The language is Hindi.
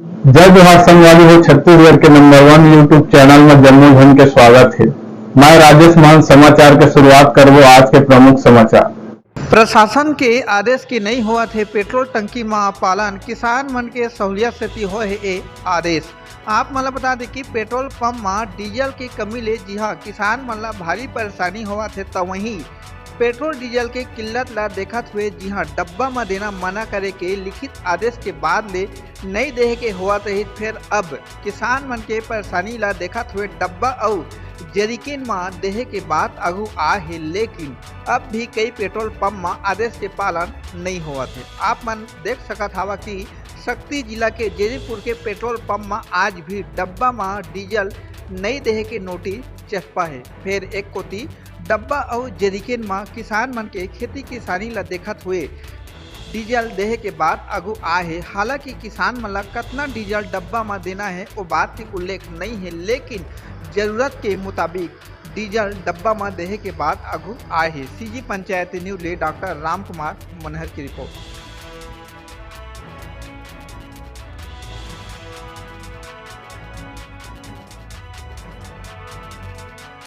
जय जोहार संगवारी हो। छत्तीसगढ़ के नंबर 1 यूट्यूब चैनल में जम्मू झन के स्वागत है। मैं राजेश मान समाचार के शुरुआत करबो आज के प्रमुख समाचार। प्रशासन के आदेश की नहीं हुआ थे पेट्रोल टंकी में पालन, किसान मन के सहूलियत से हो है ये आदेश। आप मन ला बता दें कि पेट्रोल पंप में डीजल की कमी ले जी हाँ किसान मन ला भारी परेशानी हुआ थे, तो वहीं पेट्रोल डीजल के किल्लत ला देखत हुए जी हाँ डब्बा में देना मना करे के लिखित आदेश के बाद ले नहीं देहे के हुआ थे। फिर अब किसान मन के परेशानी ला देखत हुए डब्बा और जरीकिन में देहे के बाद आगू आ है, लेकिन अब भी कई पेट्रोल पंप में आदेश के पालन नहीं हुआ थे। आप मन देख सकत हवा कि शक्ति जिला के जेरीपुर के पेट्रोल पंप में आज भी डब्बा में डीजल नहीं देहे के नोटिस चस्पा है। फिर एक कोती डब्बा और जरीकिन में किसान मन के खेती किसानी ला देखत हुए डीजल देहे के बाद आगू आ है। हालांकि किसान मन ला कितना डीजल डब्बा में देना है वो बात की उल्लेख नहीं है, लेकिन जरूरत के मुताबिक डीजल डब्बा में देहे के बाद आगू आए है। सीजी पंचायत न्यूज ले डॉक्टर राम कुमार मनहर की रिपोर्ट।